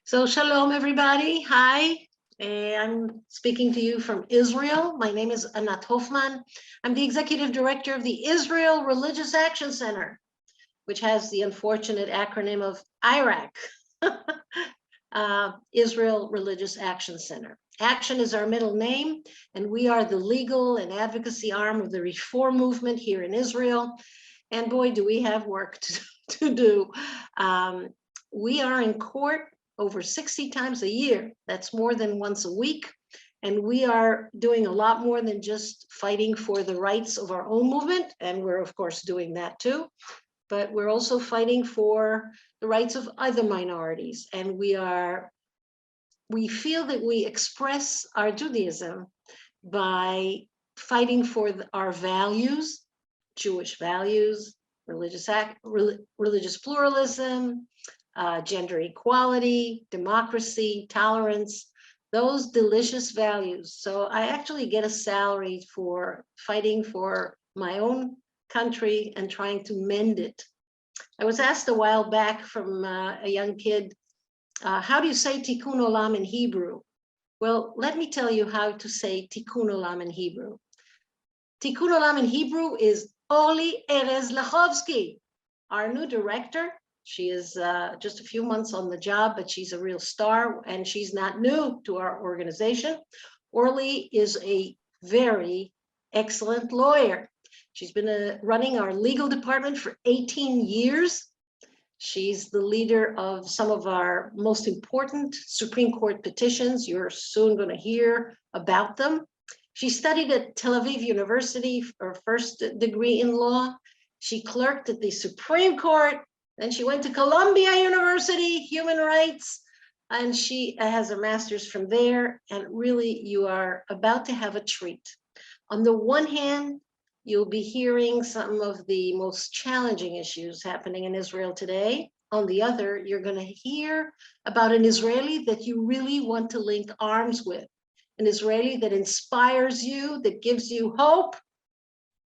So shalom, everybody. Hi, I'm speaking to you from Israel. My name is Anat Hoffman. I'm the executive director of the Israel Religious Action Center, which has the unfortunate acronym of IRAC, Israel Religious Action Center. Action is our middle name, and we are the legal and advocacy arm of the reform movement here in Israel. And boy, do we have work to do. We are in court over 60 times a year. That's more than once a week. And we are doing a lot more than just fighting for the rights of our own movement. And we're of course doing that too. But we're also fighting for the rights of other minorities. And we feel that we express our Judaism by fighting for our values, Jewish values, religious pluralism, gender equality, democracy, tolerance, those delicious values. So I actually get a salary for fighting for my own country and trying to mend it. I was asked a while back from a young kid, how do you say Tikkun Olam in Hebrew? Well, let me tell you how to say Tikkun Olam in Hebrew. Tikkun Olam in Hebrew is Orly Erez-Likhovski, our new director. She is just a few months on the job, but she's a real star, and she's not new to our organization. Orly is a very excellent lawyer. She's been running our legal department for 18 years. She's the leader of some of our most important Supreme Court petitions. You're soon going to hear about them. She studied at Tel Aviv University for her first degree in law. She clerked at the Supreme Court. Then she went to Columbia University, human rights, and she has a master's from there. And really, you are about to have a treat. On the one hand, you'll be hearing some of the most challenging issues happening in Israel today. On the other, you're going to hear about an Israeli that you really want to link arms with, an Israeli that inspires you, that gives you hope.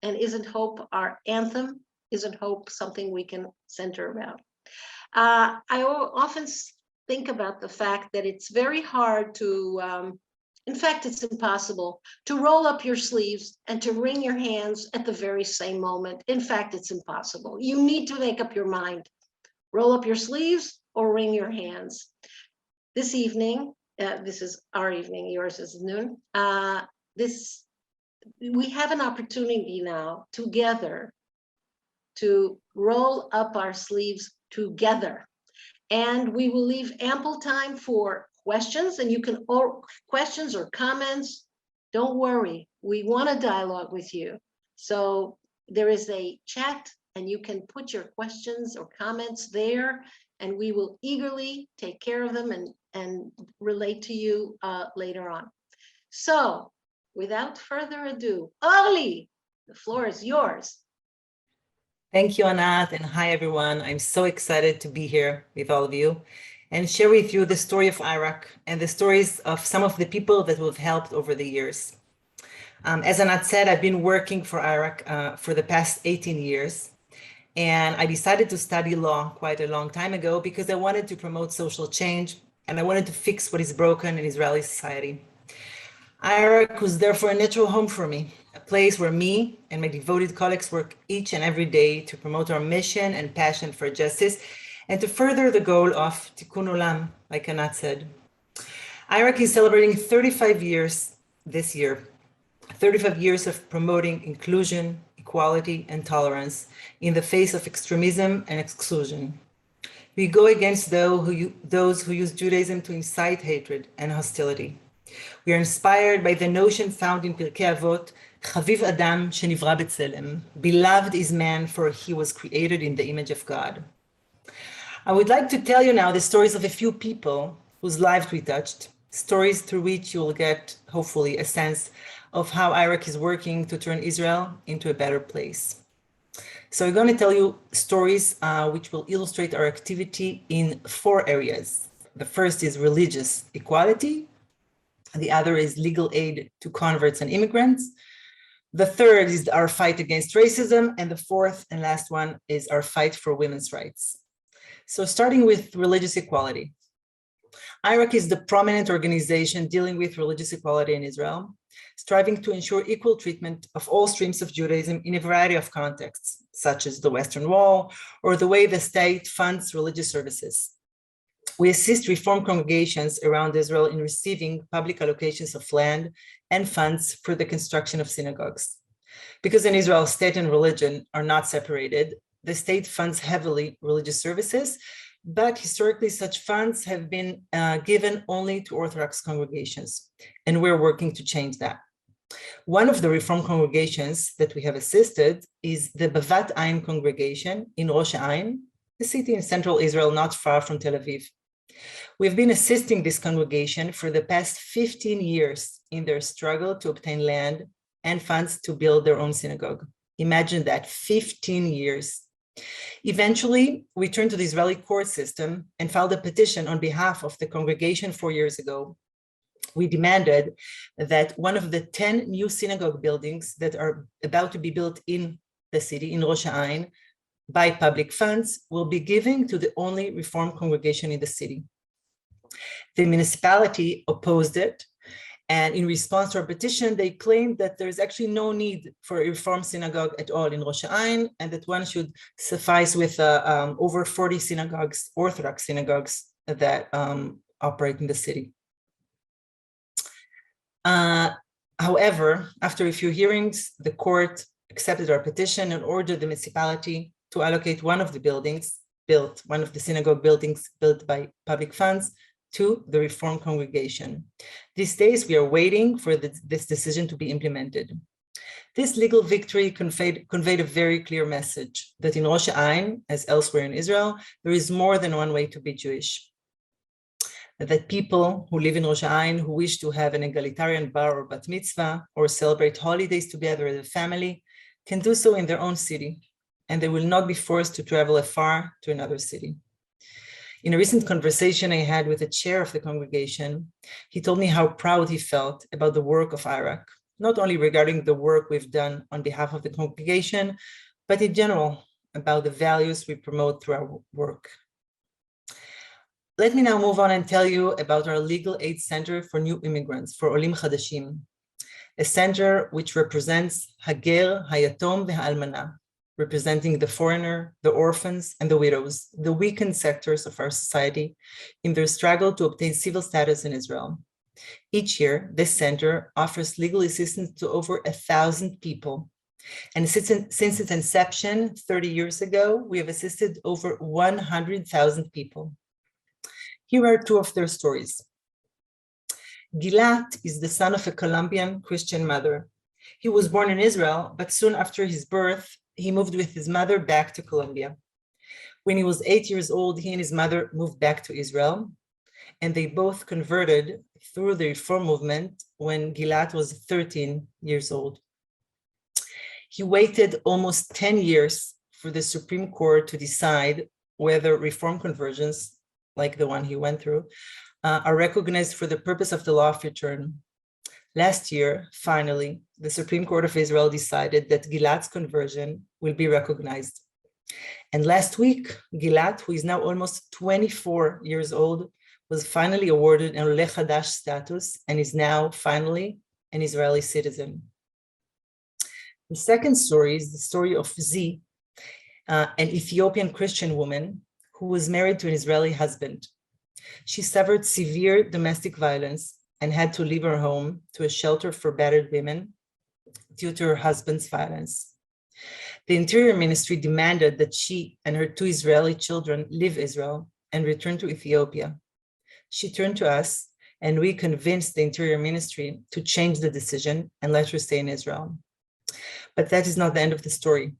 And isn't hope our anthem? Isn't hope something we can center around? I often think about the fact that it's very hard to, in fact, it's impossible to roll up your sleeves and to wring your hands at the very same moment. In fact, it's impossible. You need to make up your mind. Roll up your sleeves or wring your hands. This evening, this is our evening, yours is noon. We have an opportunity now together to roll up our sleeves together. And we will leave ample time for questions, and you can, questions or comments, don't worry, we want a dialogue with you. So there is a chat and you can put your questions or comments there, and we will eagerly take care of them and relate to you later on. So without further ado, Orly, the floor is yours. Thank you, Anat, and hi, everyone. I'm so excited to be here with all of you and share with you the story of IRAC and the stories of some of the people that we've helped over the years. As Anat said, I've been working for IRAC for the past 18 years, and I decided to study law quite a long time ago because I wanted to promote social change and I wanted to fix what is broken in Israeli society. IRAC was therefore a natural home for me, a place where me and my devoted colleagues work each and every day to promote our mission and passion for justice and to further the goal of Tikkun Olam, like Anat said. IRAC is celebrating 35 years this year, 35 years of promoting inclusion, equality, and tolerance in the face of extremism and exclusion. We go against those who use Judaism to incite hatred and hostility. We are inspired by the notion found in Pirkei Avot, Chaviv Adam shenivra b'tzelem, beloved is man for he was created in the image of God. I would like to tell you now the stories of a few people whose lives we touched, stories through which you will get, hopefully, a sense of how IRAC is working to turn Israel into a better place. So I'm going to tell you stories which will illustrate our activity in 4 areas. The first is religious equality. The other is legal aid to converts and immigrants. The third is our fight against racism. And the fourth and last one is our fight for women's rights. So starting with religious equality. IRAC is the prominent organization dealing with religious equality in Israel, striving to ensure equal treatment of all streams of Judaism in a variety of contexts, such as the Western Wall or the way the state funds religious services. We assist Reform congregations around Israel in receiving public allocations of land and funds for the construction of synagogues. Because in Israel, state and religion are not separated, the state funds heavily religious services, but historically such funds have been given only to Orthodox congregations, and we're working to change that. One of the Reform congregations that we have assisted is the Bavat Ain congregation in Rosh Ain, a city in central Israel not far from Tel Aviv. We've been assisting this congregation for the past 15 years in their struggle to obtain land and funds to build their own synagogue. Imagine that, 15 years. Eventually, we turned to the Israeli court system and filed a petition on behalf of the congregation 4 years ago. We demanded that one of the 10 new synagogue buildings that are about to be built in the city, in Rosh Ain, by public funds, will be given to the only Reform congregation in the city. The municipality opposed it, and in response to our petition, they claimed that there is actually no need for a Reform synagogue at all in Rosh Ain, and that one should suffice with over 40 synagogues, Orthodox synagogues, that operate in the city. However, after a few hearings, the court accepted our petition and ordered the municipality to allocate one of the buildings built, one of the synagogue buildings built by public funds, to the Reform congregation. These days, we are waiting for this decision to be implemented. This legal victory conveyed a very clear message that in Rosh Ain, as elsewhere in Israel, there is more than one way to be Jewish. That people who live in Rosh Ain who wish to have an egalitarian bar or bat mitzvah or celebrate holidays together as a family can do so in their own city, and they will not be forced to travel afar to another city. In a recent conversation I had with the chair of the congregation, he told me how proud he felt about the work of IRAC, not only regarding the work we've done on behalf of the congregation, but in general about the values we promote through our work. Let me now move on and tell you about our Legal Aid Center for New Immigrants, for Olim Chadashim, a center which represents Hager, Hayatom, Ve'almana, representing the foreigner, the orphans, and the widows, the weakened sectors of our society in their struggle to obtain civil status in Israel. Each year, this center offers legal assistance to over 1,000 people. And since its inception 30 years ago, we have assisted over 100,000 people. Here are two of their stories. Gilat is the son of a Colombian Christian mother. He was born in Israel, but soon after his birth, he moved with his mother back to Colombia. When he was 8 years old, he and his mother moved back to Israel, and they both converted through the Reform movement when Gilat was 13 years old. He waited almost 10 years for the Supreme Court to decide whether Reform conversions, like the one he went through, are recognized for the purpose of the law of return. Last year, finally, the Supreme Court of Israel decided that Gilat's conversion will be recognized. And last week, Gilat, who is now almost 24 years old, was finally awarded an Oleh Chadash status and is now finally an Israeli citizen. The second story is the story of Z, an Ethiopian Christian woman who was married to an Israeli husband. She suffered severe domestic violence and had to leave her home to a shelter for battered women due to her husband's violence. The Interior Ministry demanded that she and her 2 Israeli children leave Israel and return to Ethiopia. She turned to us, and we convinced the Interior Ministry to change the decision and let her stay in Israel. But that is not the end of the story.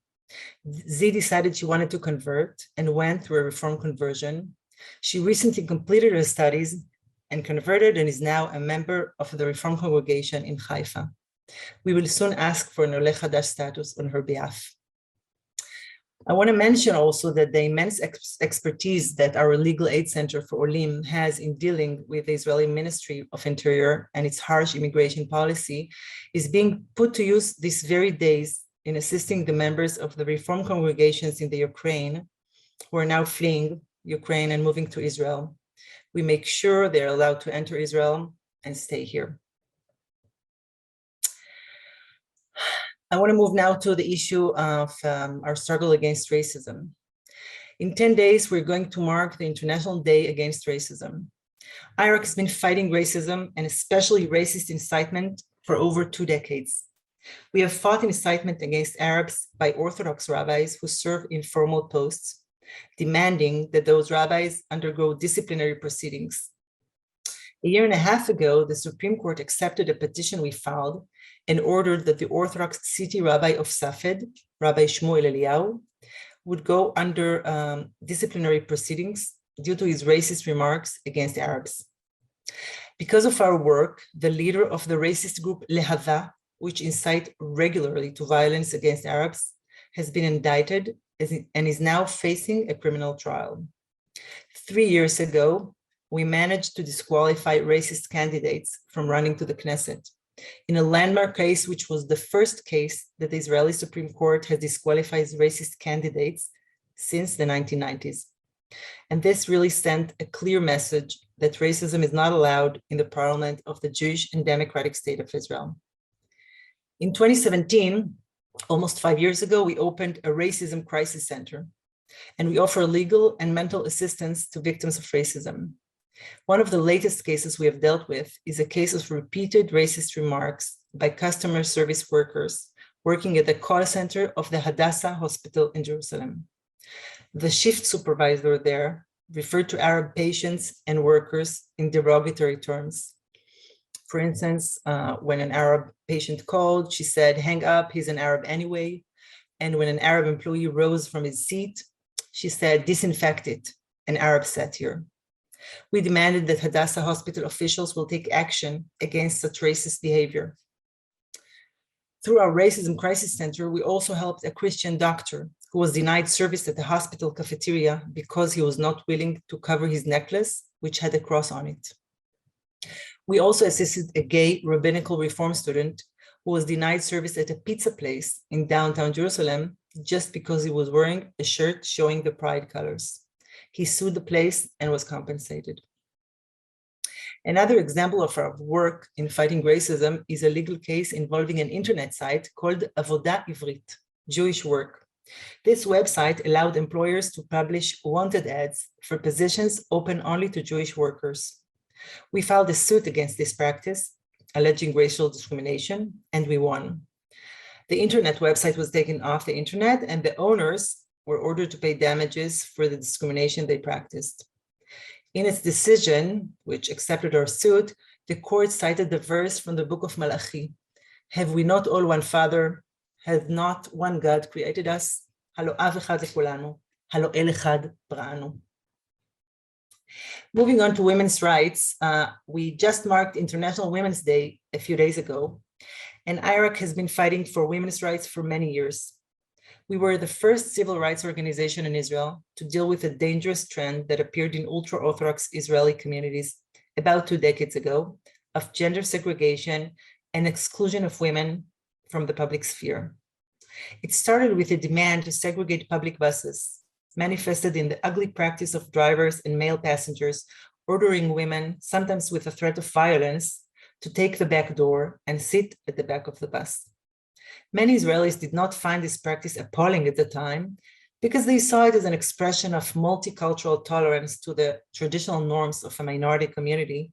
Z decided she wanted to convert and went through a Reform conversion. She recently completed her studies and converted and is now a member of the Reform congregation in Haifa. We will soon ask for an Oleh Chadash status on her behalf. I want to mention also that the immense expertise that our Legal Aid Center for Olim has in dealing with the Israeli Ministry of Interior and its harsh immigration policy is being put to use these very days in assisting the members of the Reform congregations in the Ukraine who are now fleeing Ukraine and moving to Israel. We make sure they're allowed to enter Israel and stay here. I want to move now to the issue of our struggle against racism. In 10 days, we're going to mark the International Day Against Racism. IRAC has been fighting racism and especially racist incitement for over 2 decades. We have fought incitement against Arabs by Orthodox rabbis who serve in formal posts, demanding that those rabbis undergo disciplinary proceedings. A year and a half ago, the Supreme Court accepted a petition we filed and ordered that the Orthodox city rabbi of Safed, Rabbi Shmuel Eliyahu, would go under disciplinary proceedings due to his racist remarks against Arabs. Because of our work, the leader of the racist group Lehava, which incite regularly to violence against Arabs, has been indicted and is now facing a criminal trial. 3 years ago, we managed to disqualify racist candidates from running to the Knesset in a landmark case, which was the first case that the Israeli Supreme Court has disqualified racist candidates since the 1990s. And this really sent a clear message that racism is not allowed in the parliament of the Jewish and Democratic State of Israel. In 2017, almost 5 years ago, we opened a racism crisis center, and we offer legal and mental assistance to victims of racism. One of the latest cases we have dealt with is a case of repeated racist remarks by customer service workers working at the call center of the Hadassah Hospital in Jerusalem. The shift supervisor there referred to Arab patients and workers in derogatory terms. For instance, when an Arab patient called, she said, "Hang up, he's an Arab anyway." And when an Arab employee rose from his seat, she said, "Disinfect it, an Arab sat here." We demanded that Hadassah Hospital officials will take action against such racist behavior. Through our Racism Crisis Center, we also helped a Christian doctor who was denied service at the hospital cafeteria because he was not willing to cover his necklace, which had a cross on it. We also assisted a gay rabbinical reform student who was denied service at a pizza place in downtown Jerusalem just because he was wearing a shirt showing the pride colors. He sued the place and was compensated. Another example of our work in fighting racism is a legal case involving an internet site called Avoda Ivrit, Jewish work. This website allowed employers to publish wanted ads for positions open only to Jewish workers. We filed a suit against this practice, alleging racial discrimination, and we won. The internet website was taken off the internet, and the owners were ordered to pay damages for the discrimination they practiced. In its decision, which accepted our suit, the court cited the verse from the book of Malachi, "Have we not all one Father? Has not one God created us? Halo av echad lekulanu, halo el echad bra'anu." Moving on to women's rights, we just marked International Women's Day a few days ago, and IRAC has been fighting for women's rights for many years. We were the first civil rights organization in Israel to deal with a dangerous trend that appeared in ultra-Orthodox Israeli communities about 2 decades ago of gender segregation and exclusion of women from the public sphere. It started with a demand to segregate public buses, manifested in the ugly practice of drivers and male passengers ordering women, sometimes with a threat of violence, to take the back door and sit at the back of the bus. Many Israelis did not find this practice appalling at the time because they saw it as an expression of multicultural tolerance to the traditional norms of a minority community.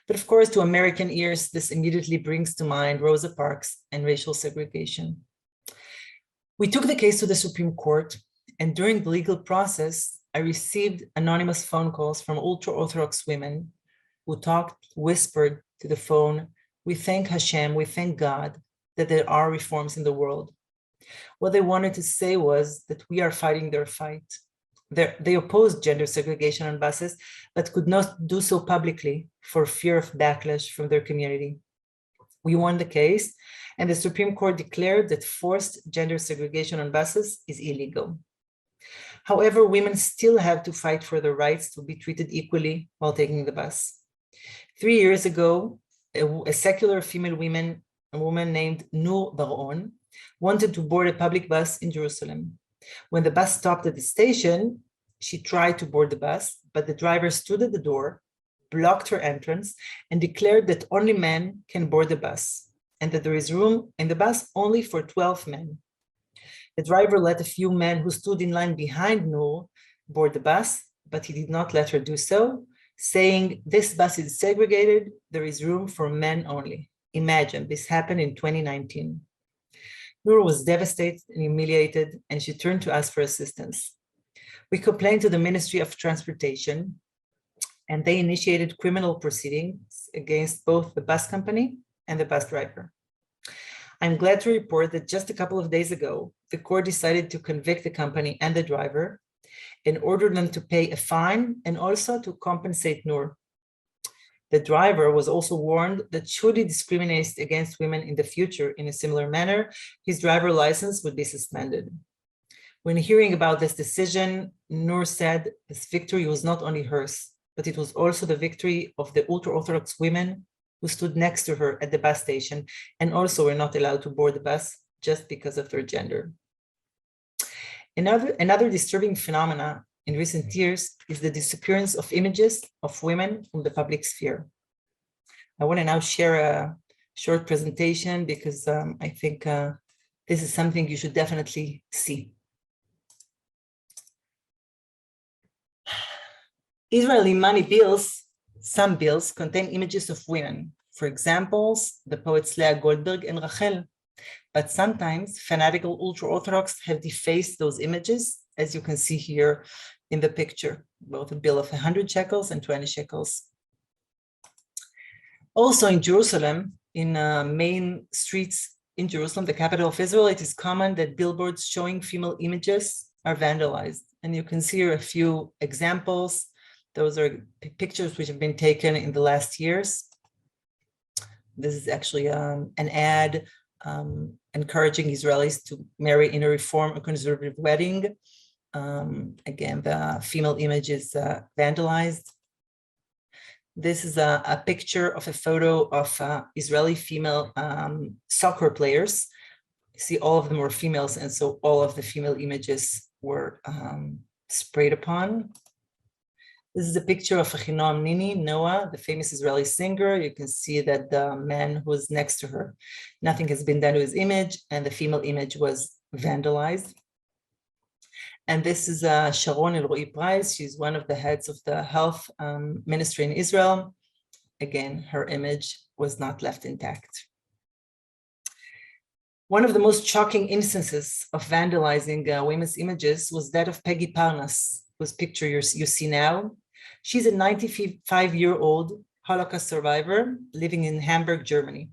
But of course, to American ears, this immediately brings to mind Rosa Parks and racial segregation. We took the case to the Supreme Court, and during the legal process, I received anonymous phone calls from ultra-Orthodox women who whispered to the phone, "We thank Hashem, we thank God that there are reforms in the world." What they wanted to say was that we are fighting their fight. They opposed gender segregation on buses, but could not do so publicly for fear of backlash from their community. We won the case, and the Supreme Court declared that forced gender segregation on buses is illegal. However, women still have to fight for their rights to be treated equally while taking the bus. 3 years ago, a secular female woman named Nur Baron wanted to board a public bus in Jerusalem. When the bus stopped at the station, She tried to board the bus, but the driver stood at the door, blocked her entrance, and declared that only men can board the bus, and that there is room in the bus only for 12 men. The driver let a few men who stood in line behind Noor board the bus, but he did not let her do so, saying, "This bus is segregated, there is room for men only." Imagine, this happened in 2019. Noor was devastated and humiliated, and she turned to us for assistance. We complained to the Ministry of Transportation, and they initiated criminal proceedings against both the bus company and the bus driver. I'm glad to report that just a couple of days ago, the court decided to convict the company and the driver and ordered them to pay a fine and also to compensate Noor. The driver was also warned that should he discriminate against women in the future in a similar manner, his driver license would be suspended. When hearing about this decision, Noor said this victory was not only hers, but it was also the victory of the ultra-Orthodox women who stood next to her at the bus station and also were not allowed to board the bus just because of their gender. Another disturbing phenomena in recent years is the disappearance of images of women from the public sphere. I want to now share a short presentation because I think this is something you should definitely see. Israeli money bills, some bills, contain images of women. For example, the poets Leah Goldberg and Rachel. But sometimes fanatical ultra-Orthodox have defaced those images, as you can see here in the picture, both a bill of 100 shekels and 20 shekels. Also in Jerusalem, in main streets in Jerusalem, the capital of Israel, it is common that billboards showing female images are vandalized. And you can see here a few examples. Those are pictures which have been taken in the last years. This is actually an ad encouraging Israelis to marry in a reform or conservative wedding. Again, the female image is vandalized. This is a picture of a photo of Israeli female soccer players. You see all of them were females, and so all of the female images were sprayed upon. This is a picture of Achinoam Nini, Noah, the famous Israeli singer. You can see that the man who was next to her, nothing has been done to his image, and the female image was vandalized. And this is Sharon Elroi Price. She's one of the heads of the health ministry in Israel. Again, her image was not left intact. One of the most shocking instances of vandalizing women's images was that of Peggy Parnas, whose picture you see now. She's a 95-year-old Holocaust survivor living in Hamburg, Germany.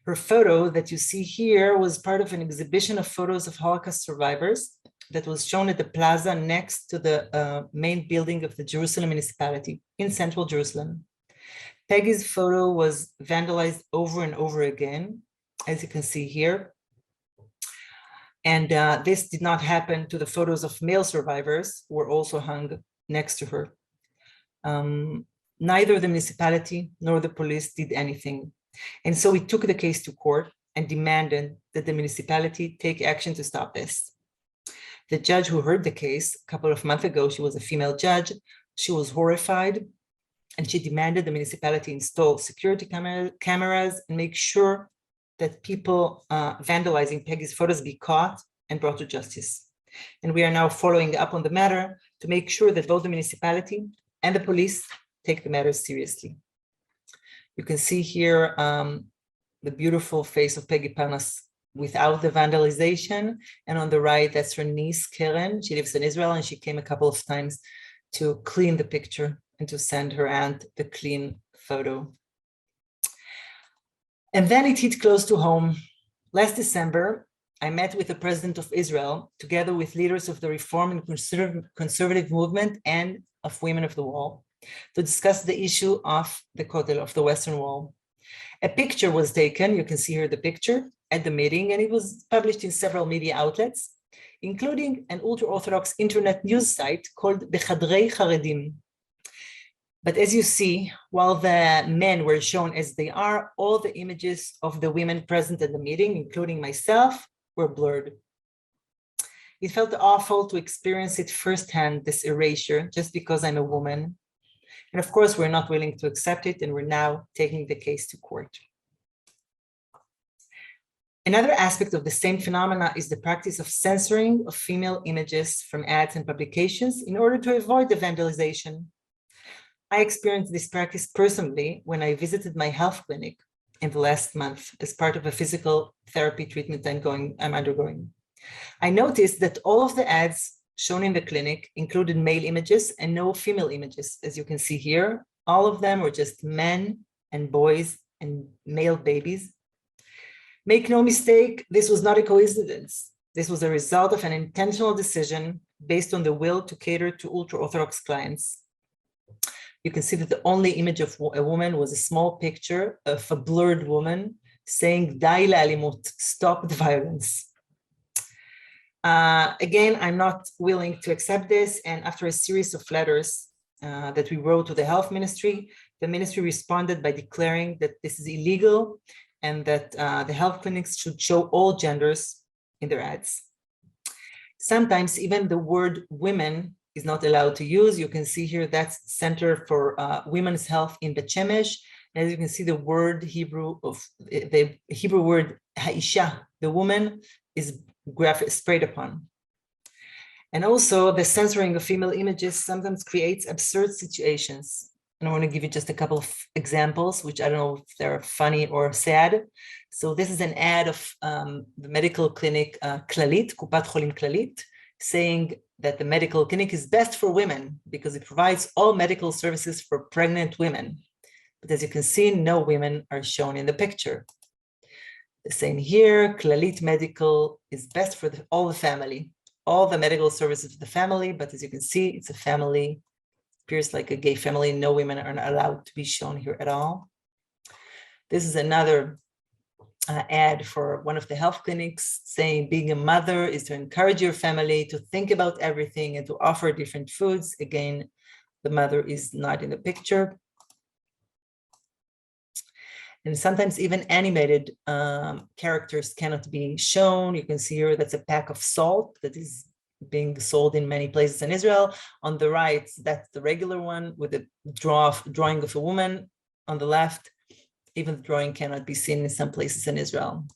Her photo that you see here was part of an exhibition of photos of Holocaust survivors that was shown at the plaza next to the main building of the Jerusalem municipality in central Jerusalem. Peggy's photo was vandalized over and over again, as you can see here. And this did not happen to the photos of male survivors who were also hung next to her. Neither the municipality nor the police did anything. And so we took the case to court and demanded that the municipality take action to stop this. The judge who heard the case a couple of months ago, she was a female judge, she was horrified, and she demanded the municipality install security cameras and make sure that people vandalizing Peggy's photos be caught and brought to justice. And we are now following up on the matter to make sure that both the municipality and the police take the matter seriously. You can see here the beautiful face of Peggy Parnas without the vandalization. And on the right, that's her niece, Keren. She lives in Israel, and she came a couple of times to clean the picture and to send her aunt the clean photo. And then it hit close to home. Last December, I met with the president of Israel, together with leaders of the Reform and Conservative movement and of Women of the Wall, to discuss the issue of the Kotel, of the Western Wall. A picture was taken, you can see here the picture, at the meeting, and it was published in several media outlets, including an ultra-Orthodox internet news site called Bechadrei Charedim. But as you see, while the men were shown as they are, all the images of the women present at the meeting, including myself, were blurred. It felt awful to experience it firsthand, this erasure, just because I'm a woman. And of course, we're not willing to accept it, and we're now taking the case to court. Another aspect of the same phenomena is the practice of censoring of female images from ads and publications in order to avoid the vandalization. I experienced this practice personally when I visited my health clinic in the last month as part of a physical therapy treatment I'm undergoing. I noticed that all of the ads shown in the clinic included male images and no female images. As you can see here, all of them were just men and boys and male babies. Make no mistake, this was not a coincidence. This was a result of an intentional decision based on the will to cater to ultra-Orthodox clients. You can see that the only image of a woman was a small picture of a blurred woman saying, "Dai la'alimut," stop the violence. Again, I'm not willing to accept this. And after a series of letters that we wrote to the health ministry, the ministry responded by declaring that this is illegal and that the health clinics should show all genders in their ads. Sometimes even the word women is not allowed to use. You can see here that's Center for Women's Health in Bet Shemesh. And as you can see, the Hebrew word ha'isha, the woman, is sprayed upon. And also the censoring of female images sometimes creates absurd situations. And I want to give you just a couple of examples, which I don't know if they're funny or sad. So this is an ad of the medical clinic Klalit, Kupat Cholim Klalit, saying that the medical clinic is best for women because it provides all medical services for pregnant women. But as you can see, no women are shown in the picture. The same here, Klalit Medical is best for all the family, all the medical services for the family, but as you can see, it's a family, appears like a gay family, no women are not allowed to be shown here at all. This is another ad for one of the health clinics saying being a mother is to encourage your family to think about everything and to offer different foods. Again, the mother is not in the picture. And sometimes even animated characters cannot be shown. You can see here that's a pack of salt that is being sold in many places in Israel. On the right, that's the regular one with a drawing of a woman. On the left, even the drawing cannot be seen in some places in Israel.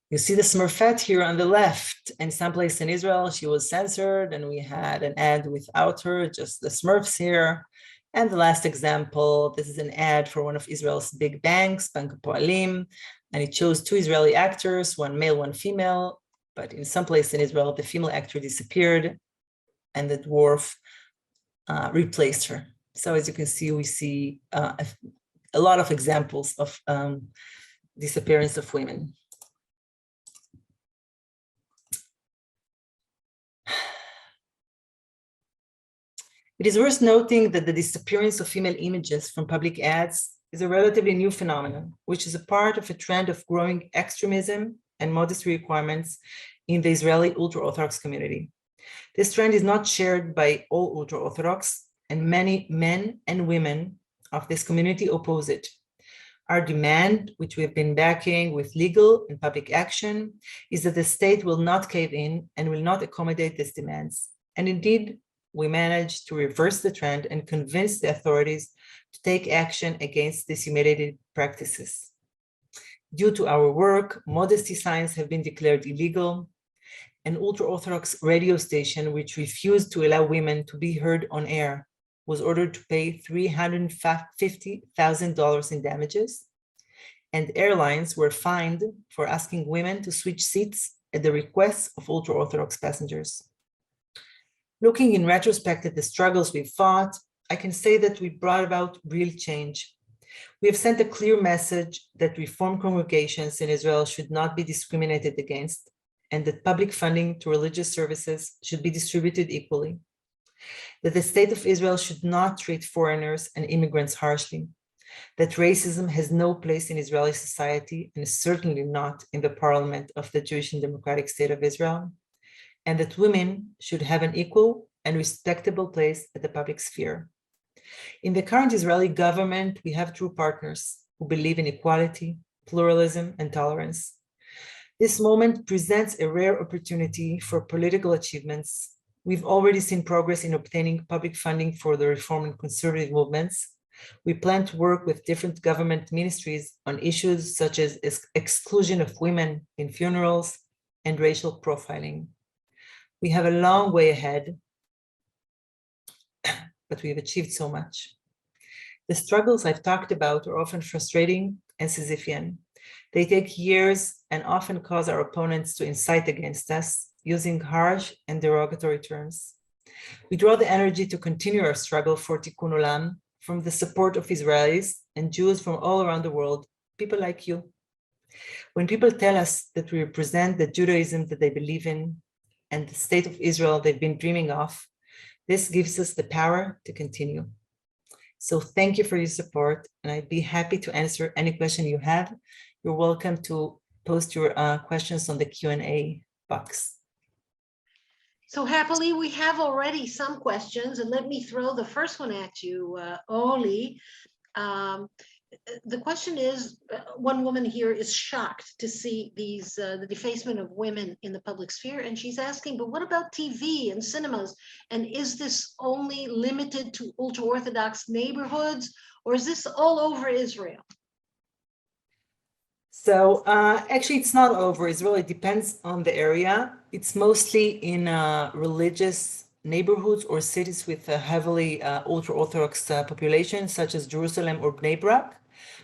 You see the Smurfette here on the left. In some place in Israel, she was censored and we had an ad without her, just the Smurfs here. And the last example, this is an ad for one of Israel's big banks, Bank Poalim, and it shows two Israeli actors, one male, one female, but in some place in Israel, the female actor disappeared and the dwarf replaced her. So as you can see, we see a lot of examples of disappearance of women. It is worth noting that the disappearance of female images from public ads is a relatively new phenomenon, which is a part of a trend of growing extremism and modesty requirements in the Israeli ultra-Orthodox community. This trend is not shared by all ultra-Orthodox, and many men and women of this community oppose it. Our demand, which we have been backing with legal and public action, is that the state will not cave in and will not accommodate these demands. And indeed, we managed to reverse the trend and convince the authorities to take action against these humiliating practices. Due to our work, modesty signs have been declared illegal. An ultra-Orthodox radio station which refused to allow women to be heard on air was ordered to pay $350,000 in damages, and airlines were fined for asking women to switch seats at the request of ultra-Orthodox passengers. Looking in retrospect at the struggles we fought, I can say that we brought about real change. We have sent a clear message that Reform congregations in Israel should not be discriminated against, and that public funding to religious services should be distributed equally. That the state of Israel should not treat foreigners and immigrants harshly. That racism has no place in Israeli society and is certainly not in the parliament of the Jewish and Democratic State of Israel. And that women should have an equal and respectable place at the public sphere. In the current Israeli government, we have true partners who believe in equality, pluralism, and tolerance. This moment presents a rare opportunity for political achievements. We've already seen progress in obtaining public funding for the reform and conservative movements. We plan to work with different government ministries on issues such as exclusion of women in funerals and racial profiling. We have a long way ahead, but we've achieved so much. The struggles I've talked about are often frustrating and Sisyphean. They take years and often cause our opponents to incite against us using harsh and derogatory terms. We draw the energy to continue our struggle for Tikkun Olam from the support of Israelis and Jews from all around the world, people like you. When people tell us that we represent the Judaism that they believe in and the state of Israel they've been dreaming of, this gives us the power to continue. So thank you for your support, and I'd be happy to answer any question you have. You're welcome to post your questions on the Q&A box. So happily, we have already some questions, and let me throw the first one at you, Orly. The question is, one woman here is shocked to see the defacement of women in the public sphere, and she's asking, but what about TV and cinemas? And is this only limited to ultra-Orthodox neighborhoods, or is this all over Israel? So actually, it's not over Israel. It depends on the area. It's mostly in religious neighborhoods or cities with a heavily ultra-Orthodox population, such as Jerusalem or Bnei Brak.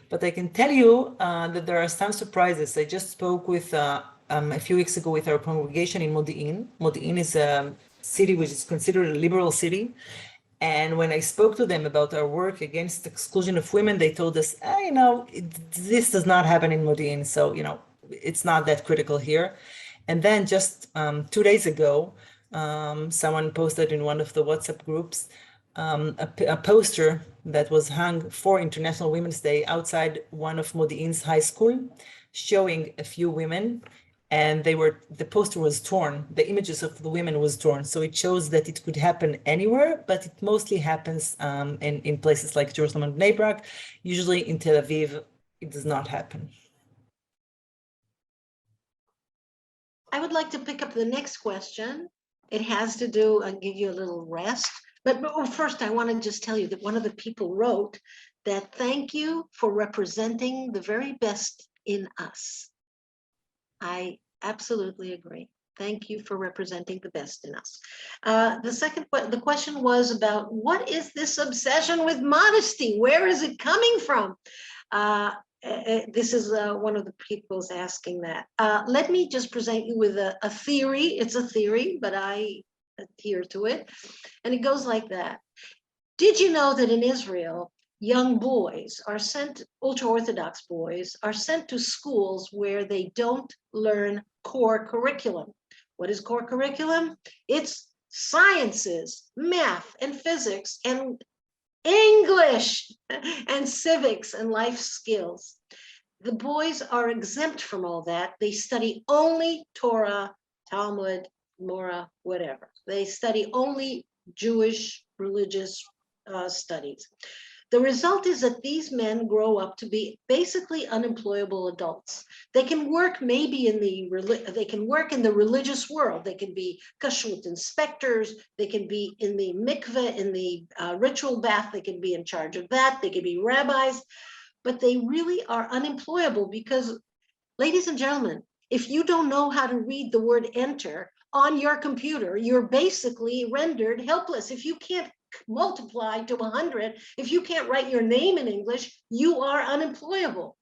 But I can tell you that there are some surprises. I just spoke with a few weeks ago with our congregation in Modi'in. Modi'in is a city which is considered a liberal city. And when I spoke to them about our work against exclusion of women, they told us, this does not happen in Modi'in. So, it's not that critical here. And then just 2 days ago, someone posted in one of the WhatsApp groups a poster that was hung for International Women's Day outside one of Modi'in's high school, showing a few women, and the poster was torn. The images of the women was torn. So it shows that it could happen anywhere, but it mostly happens in places like Jerusalem and Bnei Brak. Usually in Tel Aviv, it does not happen. I would like to pick up the next question. It has to do, I'll give you a little rest. But first, I want to just tell you that one of the people wrote that thank you for representing the very best in us. I absolutely agree. Thank you for representing the best in us. The question was about what is this obsession with modesty? Where is it coming from? This is one of the people's asking that. Let me just present you with a theory. It's a theory, but I adhere to it. And it goes like that. Did you know that in Israel, young boys are sent, ultra-Orthodox boys, are sent to schools where they don't learn core curriculum? What is core curriculum? It's sciences, math and physics and English and civics and life skills. The boys are exempt from all that. They study only Torah, Talmud, Gemara, whatever. They study only Jewish religious studies. The result is that these men grow up to be basically unemployable adults. They can work maybe in the religious world. They can be kashrut inspectors. They can be in the mikveh, in the ritual bath. They can be in charge of that. They can be rabbis, but they really are unemployable because, ladies and gentlemen, if you don't know how to read the word enter on your computer, you're basically rendered helpless. If you can't multiply to 100, if you can't write your name in English, you are unemployable.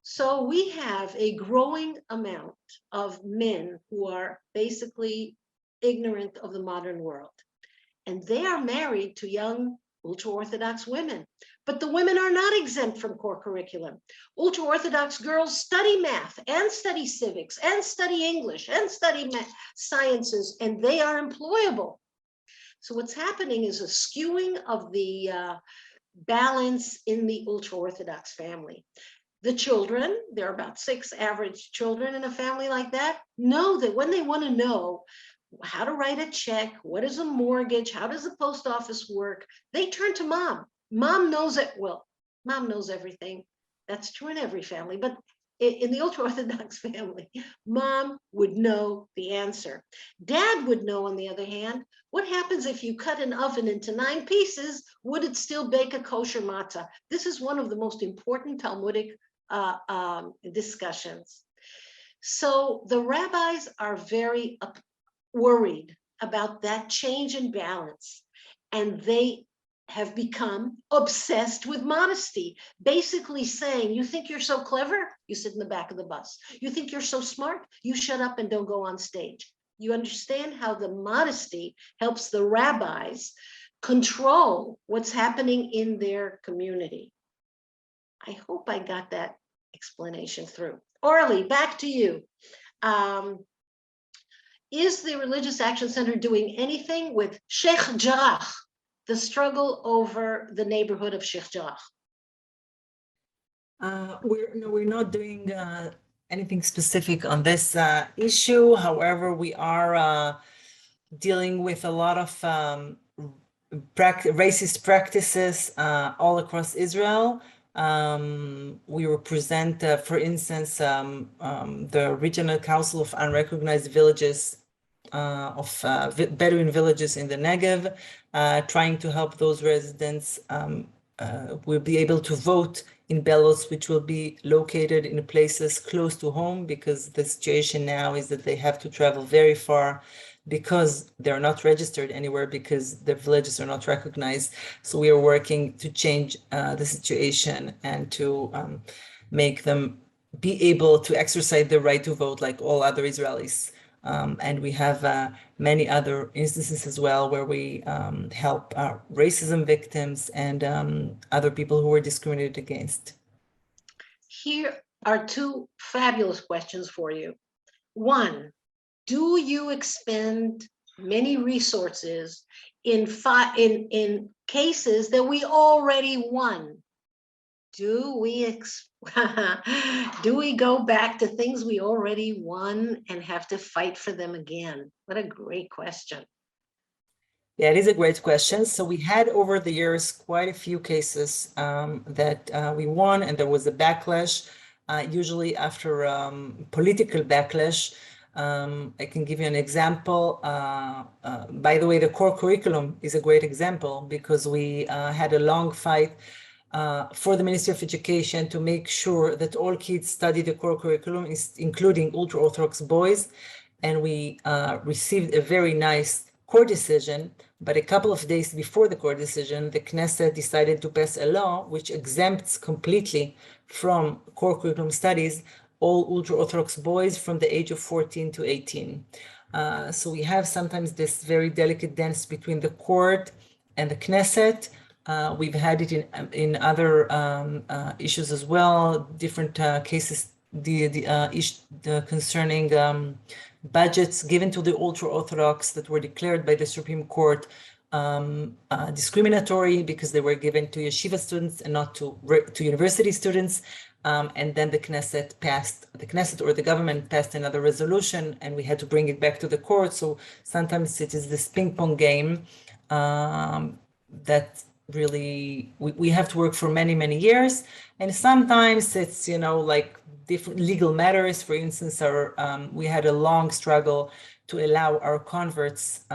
So we have a growing amount of men who are basically ignorant of the modern world, and they are married to young ultra-Orthodox women. But the women are not exempt from core curriculum. Ultra-Orthodox girls study math and study civics and study English and study sciences, and they are employable. So what's happening is a skewing of the balance in the ultra-Orthodox family. The children, there are about 6 average children in a family like that, know that when they want to know how to write a check, what is a mortgage, how does the post office work, they turn to mom. Mom knows it. Well, mom knows everything. That's true in every family, but in the ultra-Orthodox family, mom would know the answer. Dad would know, on the other hand, what happens if you cut an oven into 9 pieces? Would it still bake a kosher matzah? This is one of the most important Talmudic discussions. So the rabbis are very worried about that change in balance, and they have become obsessed with modesty, basically saying, you think you're so clever? You sit in the back of the bus. You think you're so smart? You shut up and don't go on stage. You understand how the modesty helps the rabbis control what's happening in their community. I hope I got that explanation through. Orly, back to you. Is the Religious Action Center doing anything with Sheikh Jarrah, the struggle over the neighborhood of Sheikh Jarrah? We're not doing anything specific on this issue. However, we are dealing with a lot of racist practices all across Israel. We represent, for instance, the Regional Council of Unrecognized Villages of Bedouin villages in the Negev, trying to help those residents will be able to vote in ballots which will be located in places close to home, because the situation now is that they have to travel very far because they're not registered anywhere, because their villages are not recognized. So we are working to change the situation and to make them be able to exercise their right to vote like all other Israelis. And we have many other instances as well where we help racism victims and other people who were discriminated against. Here are 2 fabulous questions for you. 1, do you expend many resources in cases that we already won? Do we go back to things we already won and have to fight for them again? What a great question. Yeah, it is a great question. So we had over the years quite a few cases that we won, and there was a backlash, usually after political backlash. I can give you an example. By the way, the core curriculum is a great example, because we had a long fight for the Ministry of Education to make sure that all kids study the core curriculum, including ultra-Orthodox boys. And we received a very nice court decision, but a couple of days before the court decision, the Knesset decided to pass a law which exempts completely from core curriculum studies all ultra-Orthodox boys from the age of 14 to 18. So we have sometimes this very delicate dance between the court and the Knesset. We've had it in other issues as well, different cases concerning budgets given to the ultra-Orthodox that were declared by the Supreme Court discriminatory because they were given to yeshiva students and not to university students. And then the Knesset or the government passed another resolution, and we had to bring it back to the court. So sometimes it is this ping pong game that really we have to work for many, many years. And sometimes it's, like different legal matters. For instance, we had a long struggle to allow our converts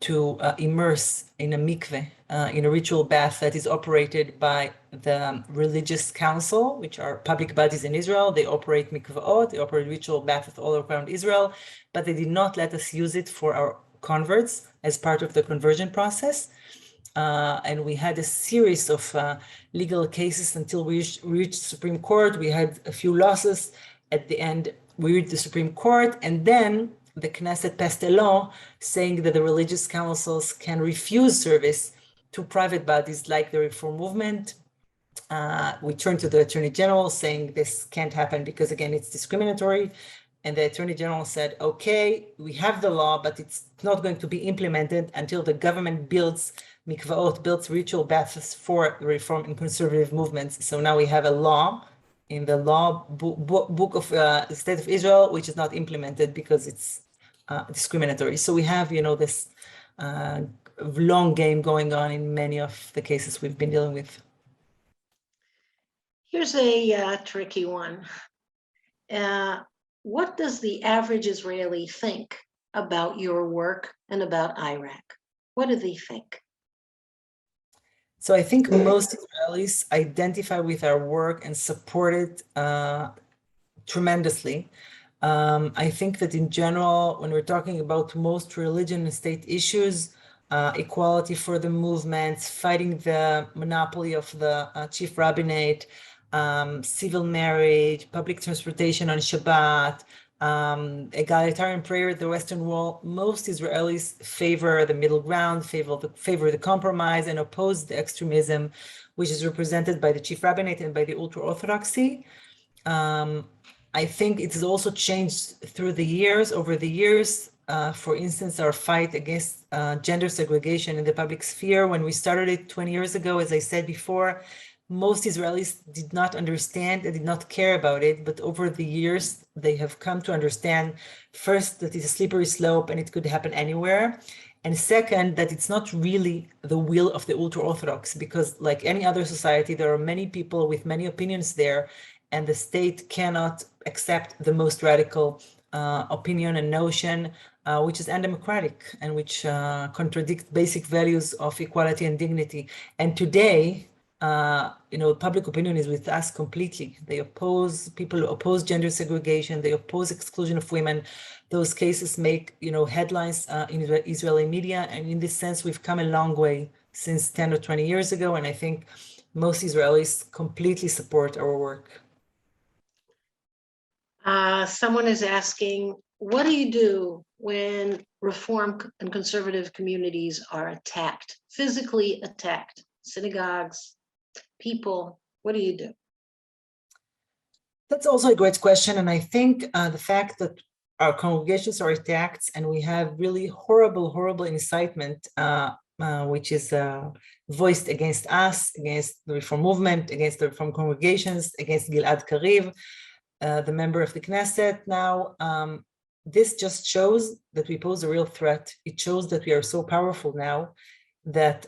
to immerse in a mikveh, in a ritual bath that is operated by the religious council, which are public bodies in Israel. They operate mikvaot, they operate ritual baths all around Israel, but they did not let us use it for our converts as part of the conversion process. And we had a series of legal cases until we reached the Supreme Court. We had a few losses. At the end, we reached the Supreme Court, and then the Knesset passed a law saying that the religious councils can refuse service to private bodies like the Reform Movement. We turned to the Attorney General saying this can't happen because, again, it's discriminatory. And the Attorney General said, okay, we have the law, but it's not going to be implemented until the government builds mikvaot, builds ritual baths for reform and conservative movements. So now we have a law in the law book of the State of Israel, which is not implemented because it's discriminatory. So we have, this long game going on in many of the cases we've been dealing with. Here's a tricky one. What does the average Israeli think about your work and about IRAC? What do they think? So I think most Israelis identify with our work and support it tremendously. I think that in general, when we're talking about most religion and state issues, equality for the movements, fighting the monopoly of the chief rabbinate, civil marriage, public transportation on Shabbat, egalitarian prayer at the Western Wall, most Israelis favor the middle ground, favor the compromise, and oppose the extremism, which is represented by the chief rabbinate and by the ultra-orthodoxy. I think it has also changed through the years, over the years. For instance, our fight against gender segregation in the public sphere, when we started it 20 years ago, as I said before, most Israelis did not understand and did not care about it, but over the years, they have come to understand, first, that it's a slippery slope and it could happen anywhere. And second, that it's not really the will of the ultra-Orthodox, because like any other society, there are many people with many opinions there, and the state cannot accept the most radical opinion and notion, which is undemocratic and which contradicts basic values of equality and dignity. And today, public opinion is with us completely. They oppose, people who oppose gender segregation, they oppose exclusion of women. Those cases make, headlines in the Israeli media. And in this sense, we've come a long way since 10 or 20 years ago. And I think most Israelis completely support our work. Someone is asking, what do you do when reform and conservative communities are attacked, physically attacked? Synagogues, people, what do you do? That's also a great question. And I think the fact that our congregations are attacked and we have really horrible incitement, which is voiced against us, against the reform movement, against the reform congregations, against Gilad Kariv, the member of the Knesset now. This just shows that we pose a real threat. It shows that we are so powerful now that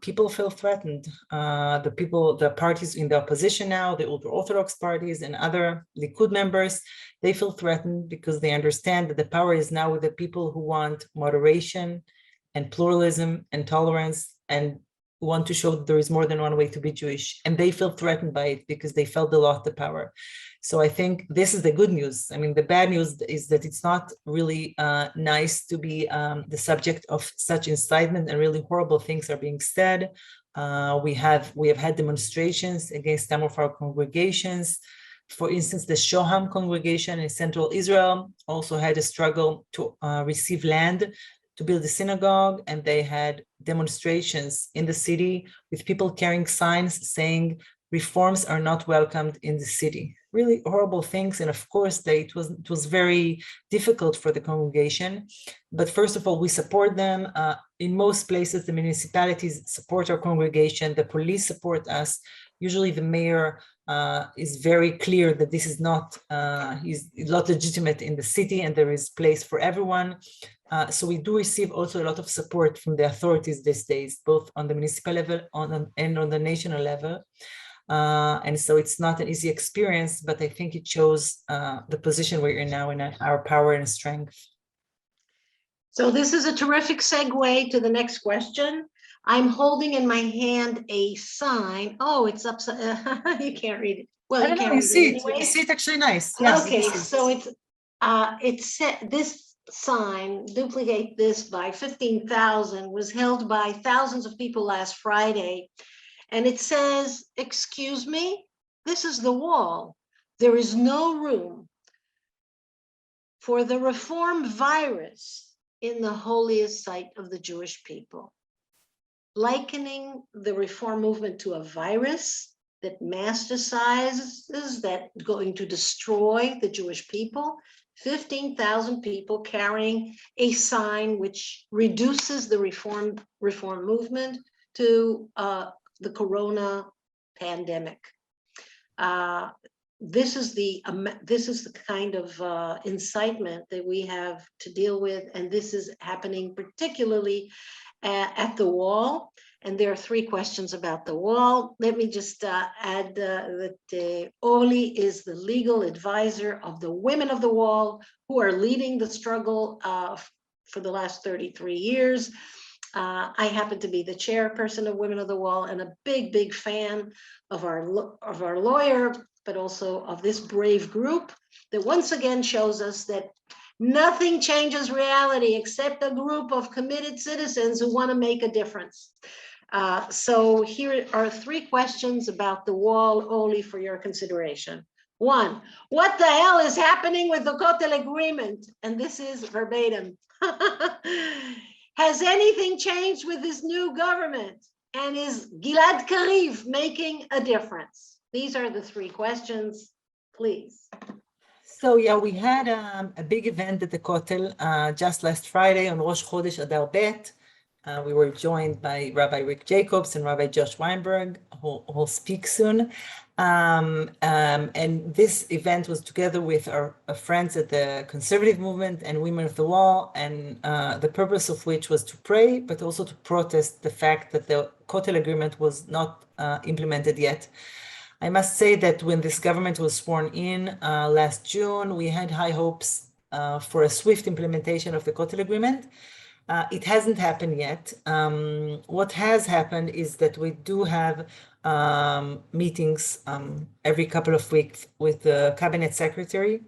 people feel threatened. The parties in the opposition now, the ultra-Orthodox parties and other Likud members, they feel threatened because they understand that the power is now with the people who want moderation and pluralism and tolerance and want to show that there is more than one way to be Jewish. And they feel threatened by it because they felt they lost the power. So I think this is the good news. I mean, the bad news is that it's not really nice to be the subject of such incitement, and really horrible things are being said. We have had demonstrations against some of our congregations. For instance, the Shoham congregation in Central Israel also had a struggle to receive land to build a synagogue, and they had demonstrations in the city with people carrying signs saying reforms are not welcomed in the city. Really horrible things, and of course, it was very difficult for the congregation. But first of all, we support them. In most places, the municipalities support our congregation. The police support us. Usually, the mayor is very clear that this is not he's not legitimate in the city, and there is place for everyone. So we do receive also a lot of support from the authorities these days, both on the municipal level and on the national level. And so it's not an easy experience, but I think it shows the position we're in now in our power and strength. So this is a terrific segue to the next question. I'm holding in my hand a sign. Oh, it's upside. You can't read it. Well, you can't read it anyway. You see it actually nice. Yes, okay, so it's this sign, duplicate this by 15,000, was held by thousands of people last Friday. And it says, excuse me, this is the wall. There is no room for the reform virus in the holiest site of the Jewish people. Likening the reform movement to a virus that metastasizes, that's going to destroy the Jewish people. 15,000 people carrying a sign which reduces the reform movement to the corona pandemic. This is the kind of incitement that we have to deal with, and this is happening particularly at the wall. And there are three questions about the wall. Let me just add that Orly is the legal advisor of the Women of the Wall, who are leading the struggle for the last 33 years. I happen to be the chairperson of Women of the Wall and a big fan of our lawyer, but also of this brave group that once again shows us that nothing changes reality except a group of committed citizens who want to make a difference. So here are three questions about the wall, only for your consideration. One, what the hell is happening with the Kotel agreement? And this is verbatim. Has anything changed with this new government? And is Gilad Kariv making a difference? These are the three questions, please. So yeah, we had a big event at the Kotel just last Friday on Rosh Chodesh Adar Bet. We were joined by Rabbi Rick Jacobs and Rabbi Josh Weinberg, who will speak soon. And this event was together with our friends at the Conservative Movement and Women of the Wall, and the purpose of which was to pray, but also to protest the fact that the Kotel agreement was not implemented yet. I must say that when this government was sworn in last June, we had high hopes for a swift implementation of the Kotel agreement. It hasn't happened yet. What has happened is that we do have meetings every couple of weeks with the cabinet secretary.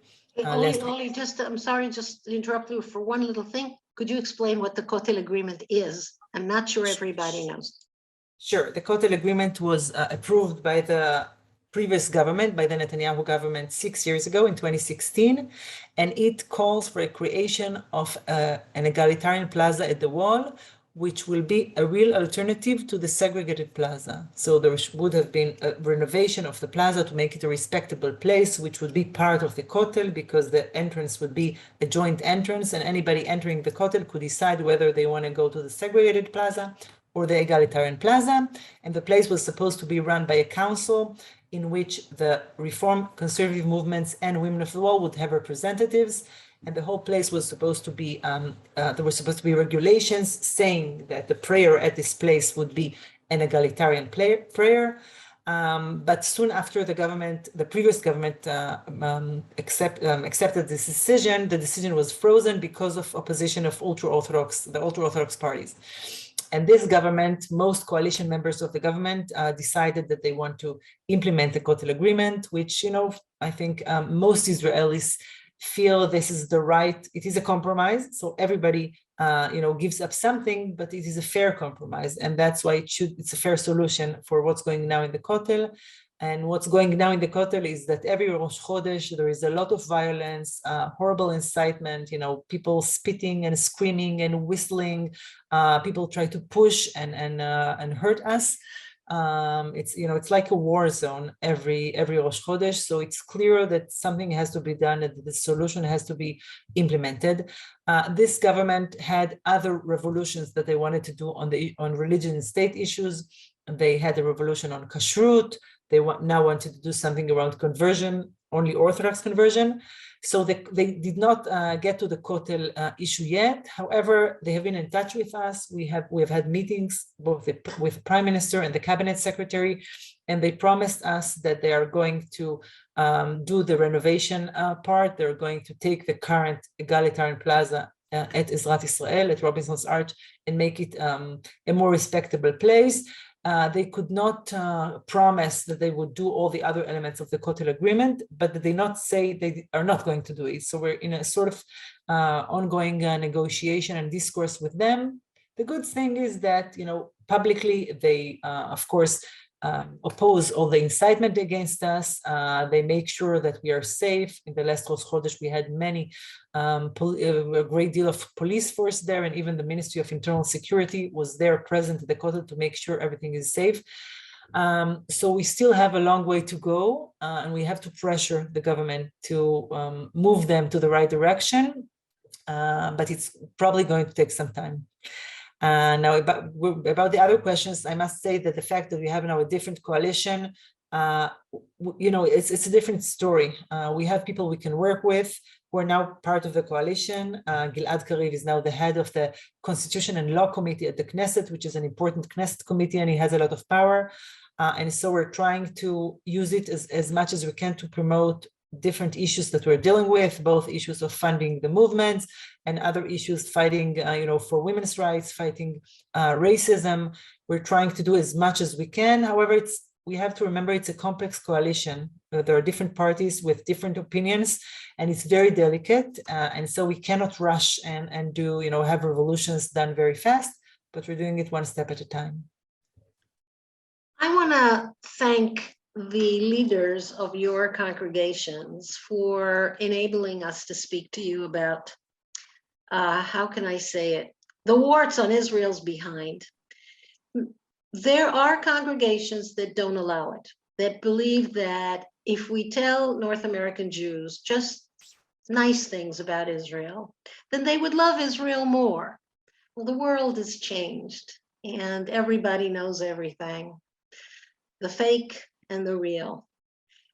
Only just, I'm sorry, just to interrupt you for one little thing. Could you explain what the Kotel agreement is? I'm not sure everybody knows. Sure. The Kotel agreement was approved by the previous government, by the Netanyahu government 6 years ago in 2016, and it calls for a creation of an egalitarian plaza at the wall, which will be a real alternative to the segregated plaza. So there would have been a renovation of the plaza to make it a respectable place, which would be part of the Kotel, because the entrance would be a joint entrance, and anybody entering the Kotel could decide whether they want to go to the segregated plaza or the egalitarian plaza. And the place was supposed to be run by a council in which the Reform, Conservative movements and Women of the Wall would have representatives. And the whole place was supposed to be, there were supposed to be regulations saying that the prayer at this place would be an egalitarian prayer. But soon after the previous government accepted this decision, the decision was frozen because of opposition of the ultra-Orthodox parties. And this government, most coalition members of the government decided that they want to implement the Kotel agreement, which, I think most Israelis feel this is the right, it is a compromise. So everybody, gives up something, but it is a fair compromise. And that's why it's a fair solution for what's going now in the Kotel. And what's going now in the Kotel is that every Rosh Chodesh, there is a lot of violence, horrible incitement, people spitting and screaming and whistling. People try to push and hurt us. It's like a war zone every Rosh Chodesh. So it's clear that something has to be done, and the solution has to be implemented. This government had other revolutions that they wanted to do on religion and state issues. They had a revolution on kashrut. They now wanted to do something around conversion, only Orthodox conversion. So they did not get to the Kotel issue yet. However, they have been in touch with us. We have had meetings both with the Prime Minister and the Cabinet Secretary, and they promised us that they are going to do the renovation part. They're going to take the current egalitarian plaza at Ezrat Israel, at Robinson's Arch, and make it a more respectable place. They could not promise that they would do all the other elements of the Kotel agreement, but they not say they are not going to do it. So we're in a sort of ongoing negotiation and discourse with them. The good thing is that, publicly they, of course, oppose all the incitement against us. They make sure that we are safe. In the last Rosh Chodesh, we had a great deal of police force there, and even the Ministry of Internal Security was there present at the Kotel to make sure everything is safe. So we still have a long way to go, and we have to pressure the government to move them to the right direction, but it's probably going to take some time. Now, about the other questions, I must say that the fact that we have now a different coalition, it's a different story. We have people we can work with. who are now part of the coalition. Gilad Kariv is now the head of the Constitution and Law Committee at the Knesset, which is an important Knesset committee, and he has a lot of power. And so we're trying to use it as much as we can to promote different issues that we're dealing with, both issues of funding the movements and other issues, fighting, for women's rights, fighting racism. We're trying to do as much as we can. However, we have to remember it's a complex coalition. There are different parties with different opinions, and it's very delicate. And so we cannot rush and do, have revolutions done very fast, but we're doing it one step at a time. I want to thank the leaders of your congregations for enabling us to speak to you about, how can I say it, the warts on Israel's behind. There are congregations that don't allow it, that believe that if we tell North American Jews just nice things about Israel, then they would love Israel more. Well, the world has changed and everybody knows everything, the fake and the real.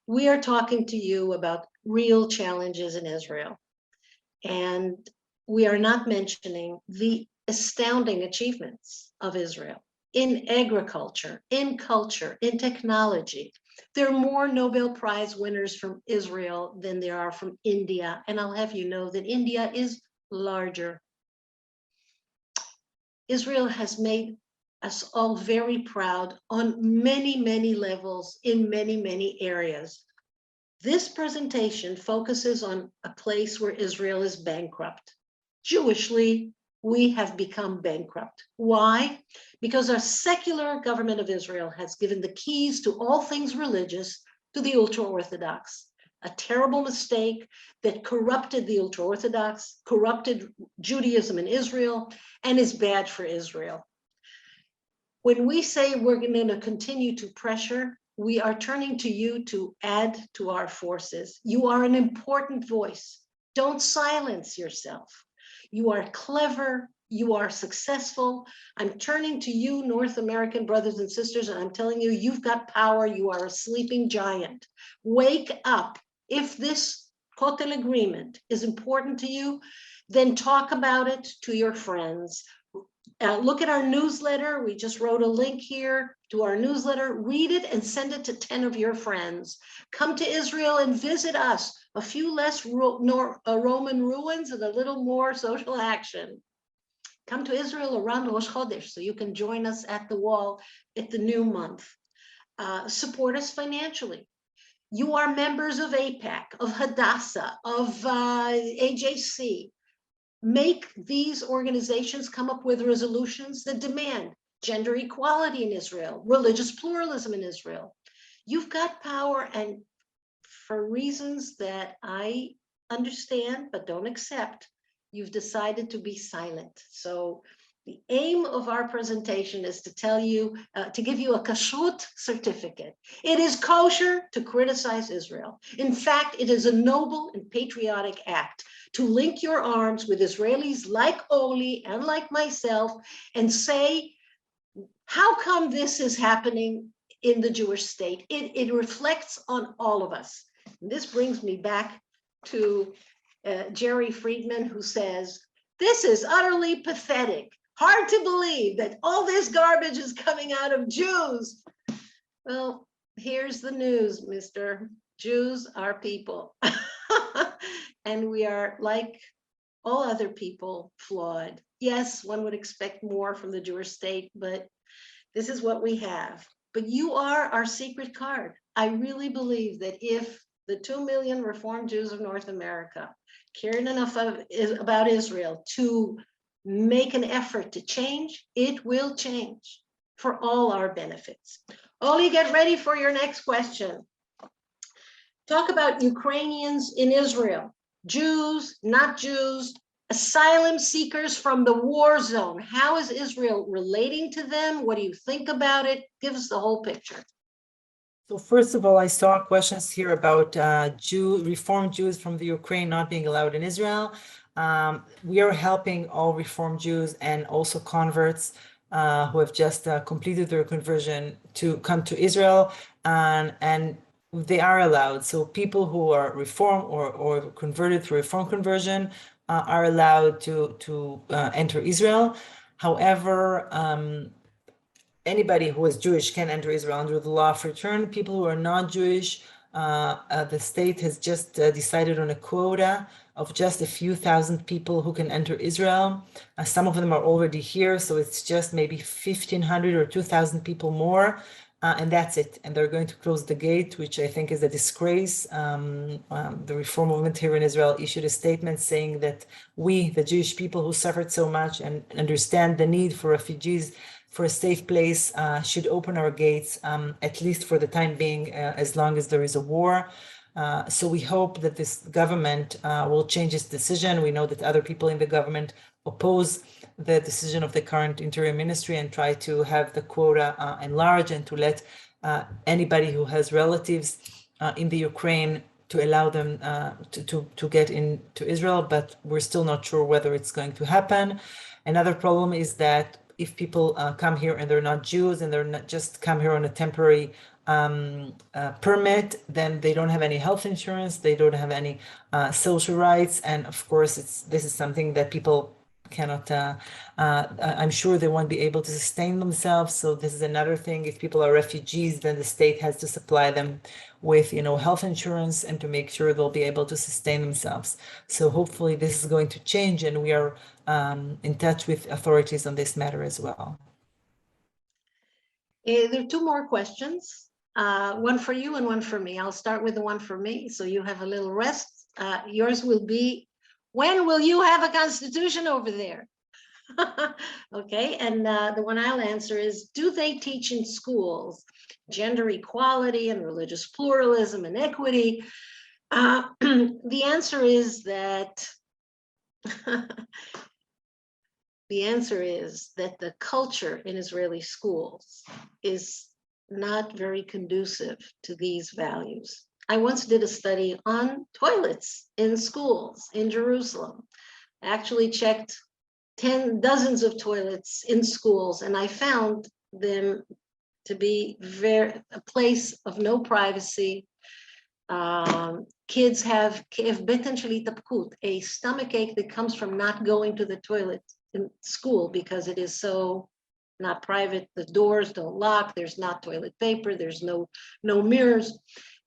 We are talking to you about real challenges in Israel. And we are not mentioning the astounding achievements of Israel in agriculture, in culture, in technology. There are more Nobel Prize winners from Israel than there are from India. And I'll have you know that India is larger. Israel has made us all very proud on many, many levels in many, many areas. This presentation focuses on a place where Israel is bankrupt. Jewishly, we have become bankrupt. Why? Because our secular government of Israel has given the keys to all things religious to the ultra-Orthodox. A terrible mistake that corrupted the ultra-Orthodox, corrupted Judaism in Israel, and is bad for Israel. When we say we're going to continue to pressure, we are turning to you to add to our forces. You are an important voice. Don't silence yourself. You are clever. You are successful. I'm turning to you, North American brothers and sisters, and I'm telling you, you've got power. You are a sleeping giant. Wake up. If this Kotel agreement is important to you, then talk about it to your friends. Look at our newsletter. We just wrote a link here to our newsletter. Read it and send it to 10 of your friends. Come to Israel and visit us. A few less Roman ruins and a little more social action. Come to Israel around Rosh Chodesh so you can join us at the wall at the new month. Support us financially. You are members of AIPAC, of Hadassah, of AJC. Make these organizations come up with resolutions that demand gender equality in Israel, religious pluralism in Israel. You've got power, and for reasons that I understand but don't accept, you've decided to be silent. So the aim of our presentation is to tell you, to give you a kashrut certificate. It is kosher to criticize Israel. In fact, it is a noble and patriotic act to link your arms with Israelis like Orly and like myself and say, how come this is happening in the Jewish state? It reflects on all of us. And this brings me back to Jerry Friedman, who says, this is utterly pathetic. Hard to believe that all this garbage is coming out of Jews. Well, here's the news, Mr. Jews are people. And we are, like all other people, flawed. Yes, one would expect more from the Jewish state, but this is what we have. But you are our secret card. I really believe that if the 2 million Reformed Jews of North America cared enough about Israel to make an effort to change, it will change for all our benefits. Orly, get ready for your next question. Talk about Ukrainians in Israel, Jews, not Jews, asylum seekers from the war zone. How is Israel relating to them? What do you think about it? Give us the whole picture. So first of all, I saw questions here about Reformed Jews from the Ukraine not being allowed in Israel. We are helping all Reformed Jews and also converts who have just completed their conversion to come to Israel. And they are allowed. So people who are Reform or converted through Reform conversion are allowed to enter Israel. However, anybody who is Jewish can enter Israel under the law of return. People who are not Jewish, the state has just decided on a quota of just a few thousand people who can enter Israel. Some of them are already here, so it's just maybe 1,500 or 2,000 people more, and that's it. And they're going to close the gate, which I think is a disgrace. The Reform movement here in Israel issued a statement saying that we, the Jewish people who suffered so much and understand the need for refugees for a safe place, should open our gates, at least for the time being, as long as there is a war. So we hope that this government will change its decision. We know that other people in the government oppose the decision of the current interim ministry and try to have the quota enlarged and to let anybody who has relatives in the Ukraine to allow them to get into Israel, but we're still not sure whether it's going to happen. Another problem is that if people come here and they're not Jews and they're not just come here on a temporary permit, then they don't have any health insurance, they don't have any social rights, and of course this is something that people cannot, I'm sure they won't be able to sustain themselves. So this is another thing. If people are refugees, then the state has to supply them with, health insurance and to make sure they'll be able to sustain themselves. So hopefully this is going to change, and we are in touch with authorities on this matter as well. There are two more questions, one for you and one for me. I'll start with the one for me, so you have a little rest. Yours will be, when will you have a constitution over there? Okay, and the one I'll answer is, do they teach in schools gender equality and religious pluralism and equity? The answer is that the culture in Israeli schools is not very conducive to these values. I once did a study on toilets in schools in Jerusalem. I actually checked dozens of toilets in schools, and I found them to be a place of no privacy. Kids have a stomach ache that comes from not going to the toilet in school because it is so not private. The doors don't lock, there's not toilet paper, there's no mirrors.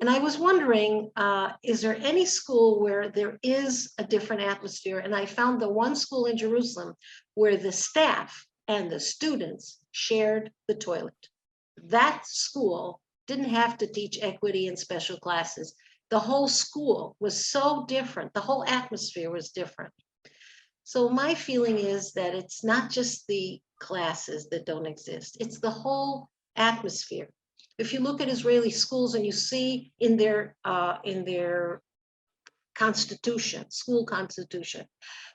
And I was wondering, is there any school where there is a different atmosphere? And I found the one school in Jerusalem where the staff and the students shared the toilet. That school didn't have to teach equity in special classes. The whole school was so different. The whole atmosphere was different. So my feeling is that it's not just the classes that don't exist. It's the whole atmosphere. If you look at Israeli schools and you see in their constitution, school constitution,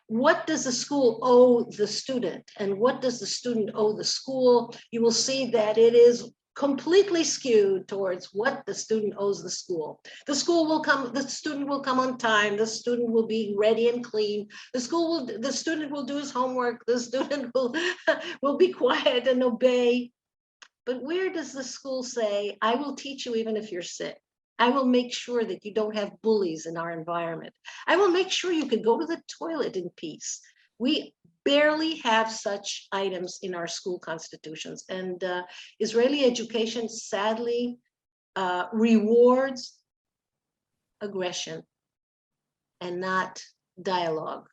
what does the school owe the student and what does the student owe the school? You will see that it is completely skewed towards what the student owes the school. The student will come on time, the student will be ready and clean, the student will do his homework, the student will be quiet and obey. But where does the school say, I will teach you even if you're sick? I will make sure that you don't have bullies in our environment. I will make sure you can go to the toilet in peace. We barely have such items in our school constitutions. And Israeli education sadly rewards aggression and not dialogue.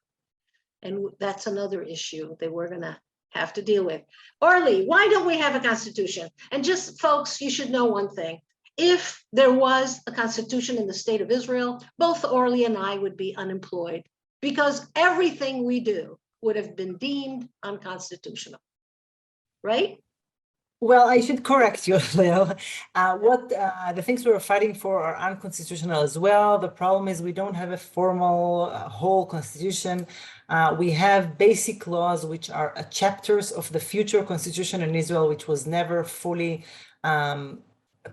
And that's another issue that we're gonna have to deal with. Orly, why don't we have a constitution? And just folks, you should know one thing. If there was a constitution in the state of Israel, both Orly and I would be unemployed because everything we do would have been deemed unconstitutional, right? Well, I should correct you, Leo. The things we were fighting for are unconstitutional as well. The problem is we don't have a formal whole constitution. We have basic laws, which are chapters of the future constitution in Israel, which was never fully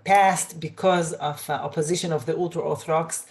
passed because of opposition of the ultra-Orthodox.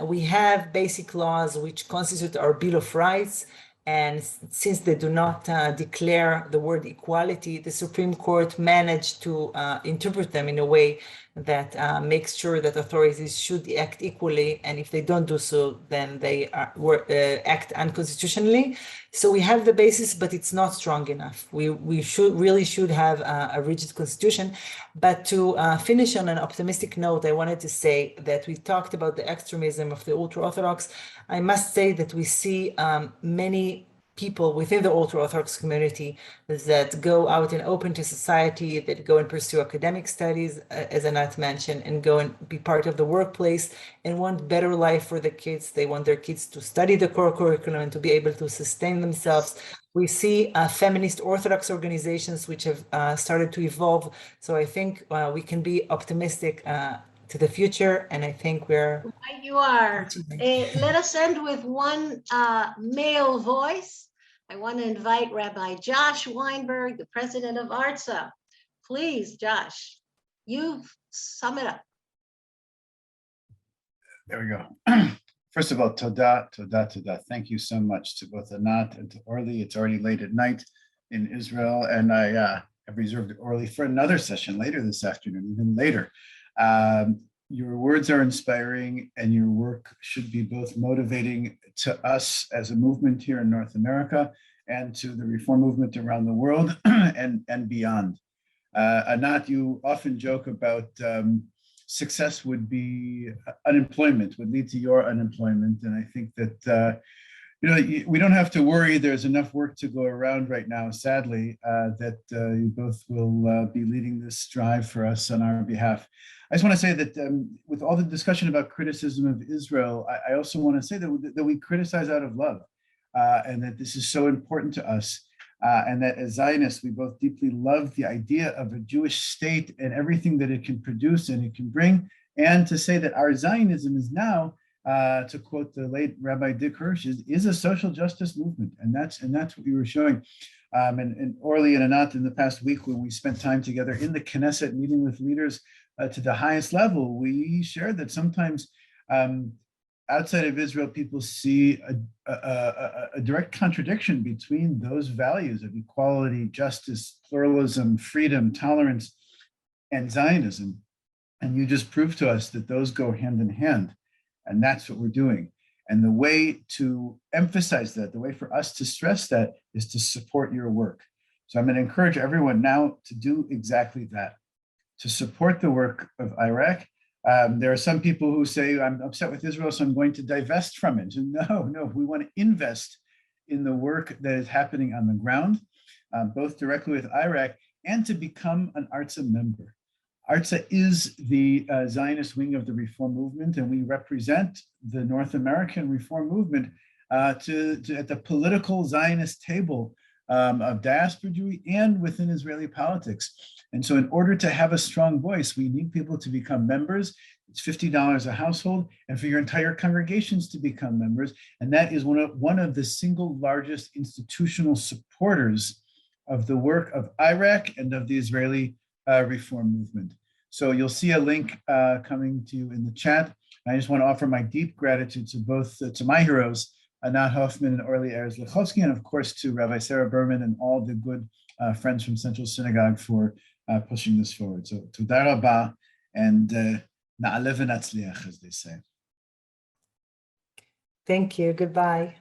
We have basic laws which constitute our Bill of Rights, And since they do not declare the word equality, the Supreme Court managed to interpret them in a way that makes sure that authorities should act equally. And if they don't do so, then they act unconstitutionally. So we have the basis, but it's not strong enough. We really should have a rigid constitution. But to finish on an optimistic note, I wanted to say that we talked about the extremism of the ultra-Orthodox. I must say that we see many people within the ultra-Orthodox community that go out and open to society, that go and pursue academic studies, as Anat mentioned, and go and be part of the workplace and want better life for the kids. They want their kids to study the core curriculum and to be able to sustain themselves. We see feminist Orthodox organizations which have started to evolve. So I think we can be optimistic to the future, and I think we're... Right, you are. Let us end with one male voice. I want to invite Rabbi Josh Weinberg, the president of ARTSA. Please, Josh, you sum it up. There we go. First of all, toda, toda, toda. Thank you so much to both Anat and to Orly. It's already late at night in Israel, and I have reserved Orly for another session later this afternoon, even later. Your words are inspiring, and your work should be both motivating to us as a movement here in North America and to the reform movement around the world and beyond. Anat, you often joke about success would be unemployment, would lead to your unemployment. And I think that, we don't have to worry. There's enough work to go around right now, sadly, that you both will be leading this drive for us on our behalf. I just want to say that with all the discussion about criticism of Israel, I also want to say that we criticize out of love, and that this is so important to us. And that as Zionists, we both deeply love the idea of a Jewish state and everything that it can produce and it can bring. And to say that our Zionism is now, to quote the late Rabbi Dick Hirsch, is a social justice movement. And that's what we were showing. And Orly and Anat in the past week, when we spent time together in the Knesset meeting with leaders to the highest level, we shared that sometimes outside of Israel, people see a direct contradiction between those values of equality, justice, pluralism, freedom, tolerance, and Zionism. And you just proved to us that those go hand in hand. And that's what we're doing. And the way to emphasize that, the way for us to stress that, is to support your work. So I'm going to encourage everyone now to do exactly that, to support the work of IRAC. There are some people who say, I'm upset with Israel, so I'm going to divest from it. And no, we want to invest in the work that is happening on the ground, both directly with IRAC and to become an ARTSA member. ARTSA is the Zionist wing of the reform movement, and we represent the North American reform movement at the political Zionist table of diaspora Jewry and within Israeli politics. And so in order to have a strong voice, we need people to become members. It's $50 a household, and for your entire congregations to become members. And that is one of the single largest institutional supporters of the work of IRAC and of the Israeli reform movement. So you'll see a link coming to you in the chat. I just want to offer my deep gratitude to both, to my heroes, Anat Hoffman and Orly Erez-Likhovski, and of course to Rabbi Sarah Berman and all the good friends from Central Synagogue for pushing this forward. So toda rabah, and na'aleh v'natzliach, as they say. Thank you. Goodbye.